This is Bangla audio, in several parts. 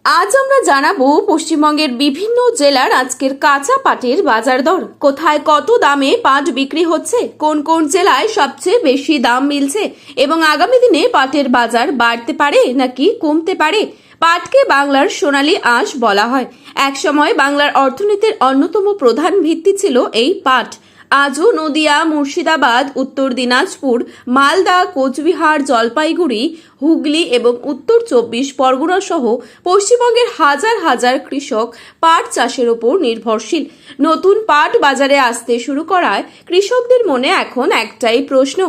আজ আমরা জানাবো পশ্চিমবঙ্গের বিভিন্ন জেলার আজকের কাঁচা পাটের বাজার দর, কোথায় কত দামে পাট বিক্রি হচ্ছে, কোন কোন জেলায় সবচেয়ে বেশি দাম মিলছে এবং আগামী দিনে পাটের বাজার বাড়তে পারে নাকি কমতে পারে। পাটকে বাংলার সোনালী আঁশ বলা হয়। একসময় বাংলার অর্থনীতির অন্যতম প্রধান ভিত্তি ছিল এই পাট। আজও নদিয়া, মুর্শিদাবাদ, উত্তর দিনাজপুর, মালদা, কোচবিহার, জলপাইগুড়ি, হুগলি এবং উত্তর 24 পরগনা সহ পশ্চিমবঙ্গের হাজার হাজার কৃষক পাট চাষের ওপর নির্ভরশীল। নতুন পাট বাজারে আসতে শুরু করায় কৃষকদের মনে এখন একটাই প্রশ্ন,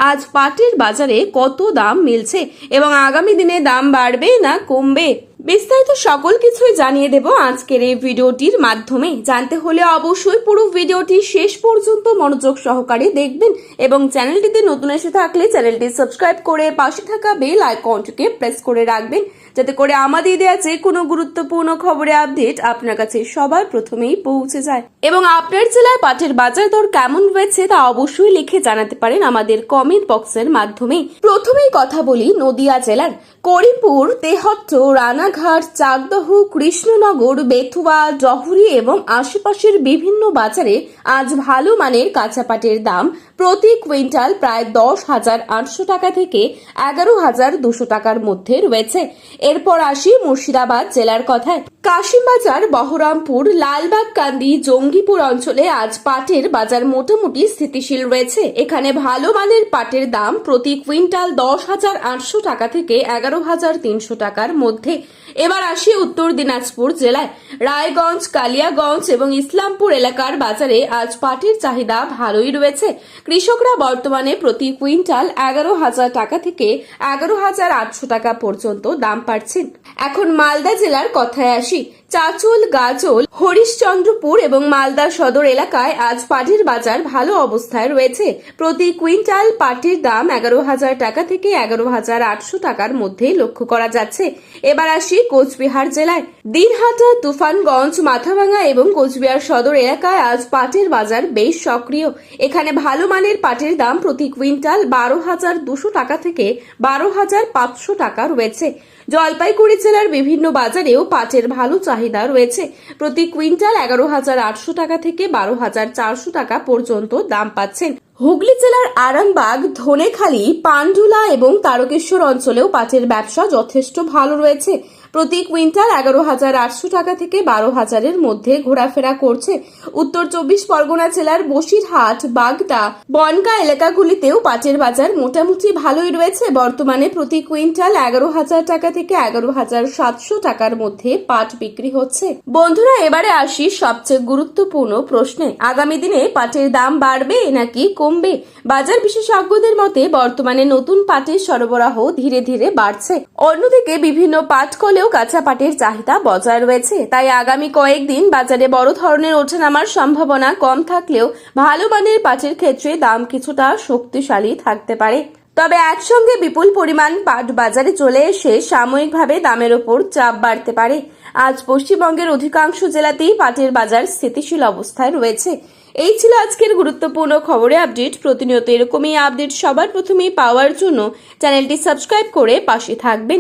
আজ পাটের বাজারে কত দাম মিলছে এবং আগামী দিনে দাম বাড়বে না কমবে। বিস্তারিত সকল কিছুই জানিয়ে দেব আজকের এই ভিডিওটির মাধ্যমে। জানতে হলে অবশ্যই পুরো ভিডিওটি শেষ পর্যন্ত মনোযোগ সহকারে দেখবেন এবং চ্যানেলটিতে নতুন এসে থাকলে চ্যানেলটি সাবস্ক্রাইব করে পাশে থাকা বেল আইকনটিকে প্রেস করে রাখবেন, যাতে করে আমাদের দেওয়া যে কোনো গুরুত্বপূর্ণ খবরের আপডেট আপনার কাছে সবার প্রথমেই পৌঁছে যায়। এবং আপনার জেলায় পাটের বাজার দর কেমন রয়েছে তা অবশ্যই লিখে জানাতে পারেন আমাদের কমেন্ট বক্সের মাধ্যমে। প্রথমেই কথা বলি নদিয়া জেলার। করিমপুর, তেহট্ট, রানাঘাট, চাকদহ, কৃষ্ণনগর, বেথুয়া, জহুরি এবং আশেপাশের বিভিন্ন বাজারে আজ ভালো মানের কাঁচা পাটের দাম প্রতি কুইন্টাল প্রায় 10,800 টাকা থেকে 11,200 টাকার মধ্যে রয়েছে। এরপর আসি মুর্শিদাবাদ জেলার কথায়। কাশিমবাজার, বহরমপুর, লালবাগ কান্দি, জঙ্গিপুর অঞ্চলে আজ পাটের বাজার মোটামুটি স্থিতিশীল রয়েছে। এখানে ভালো মানের পাটের দাম প্রতি কুইন্টাল 10,800 টাকা থেকে 11,300 টাকার মধ্যে। এবার আসি উত্তর দিনাজপুর জেলায়। রায়গঞ্জ, কালিয়াগঞ্জ এবং ইসলামপুর এলাকার বাজারে আজ পাটের চাহিদা ভালোই রয়েছে। কৃষকরা বর্তমানে প্রতি কুইন্টাল 11,000 টাকা থেকে 11,800 টাকা পর্যন্ত দাম পাচ্ছেন। এখন মালদা জেলার কথায় আসি। চাচল, গাজল, হরিশ্চন্দ্রপুর এবং মালদা সদর এলাকায় আজ পাটের বাজার ভালো অবস্থায় রয়েছে। প্রতি কুইন্টাল পাটের দাম 11,000 টাকা থেকে 11,800 টাকার মধ্যে লক্ষ্য করা যাচ্ছে। এবার আসি কোচবিহার জেলায়। দিনহাটা, তুফানগঞ্জ, মাথাভাঙা এবং কোচবিহার সদর এলাকায় আজ পাটের বাজার বেশ সক্রিয়। এখানে ভালো মানের পাটের দাম প্রতি কুইন্টাল 12,200 টাকা থেকে 12,500 টাকা রয়েছে। জলপাইগুড়ি জেলার বিভিন্ন বাজারেও পাটের ভালো চাহিদা রয়েছে। প্রতি কুইন্টাল 11,800 টাকা থেকে 12,400 টাকা পর্যন্ত দাম পাচ্ছেন। হুগলি জেলার আরামবাগ, ধনেখালি, পান্ডুলা এবং তারকেশ্বর অঞ্চলেও পাটের ব্যবসা যথেষ্ট ভালো রয়েছে। প্রতি কুইন্টাল 11,800 টাকা থেকে 12,000-এর মধ্যে ঘোরাফেরা করছে। উত্তর 24 পরগনা জেলার বসিরহাট, বাগদা, বনগাঁ এলাকাগুলিতেও পাটের বাজার মোটামুটি ভালোই রয়েছে। বর্তমানে প্রতি কুইন্টাল 11,000 টাকা থেকে 11,700 টাকার মধ্যে পাট বিক্রি হচ্ছে। বন্ধুরা, এবারে আসি সবচেয়ে গুরুত্বপূর্ণ প্রশ্নে, আগামী দিনে পাটের দাম বাড়বে নাকি কমবে। বাজার বিশেষজ্ঞদের মতে বর্তমানে নতুন পাটের সরবরাহ ধীরে ধীরে বাড়ছে। অন্যদিকে বিভিন্ন পাট কলেও কাঁচা পাটের চাহিদা বজায় রয়েছে। তাই আগামী কয়েকদিন বাজারে বড় ধরনের ওঠানামার সম্ভাবনা কম থাকলেও ভালো মানের পাটের ক্ষেত্রে দাম কিছুটা শক্তিশালী থাকতে পারে। তবে একসঙ্গে বিপুল পরিমাণ পাট বাজারে চলে এসে সাময়িকভাবে দামের ওপর চাপ বাড়তে পারে। আজ পশ্চিমবঙ্গের অধিকাংশ জেলাতেই পাটের বাজার স্থিতিশীল অবস্থায় রয়েছে। এই ছিল আজকের গুরুত্বপূর্ণ খবরের আপডেট। প্রতিনিয়ত এরকমই আপডেট সবার প্রথমেই পাওয়ার জন্য চ্যানেলটি সাবস্ক্রাইব করে পাশে থাকবেন।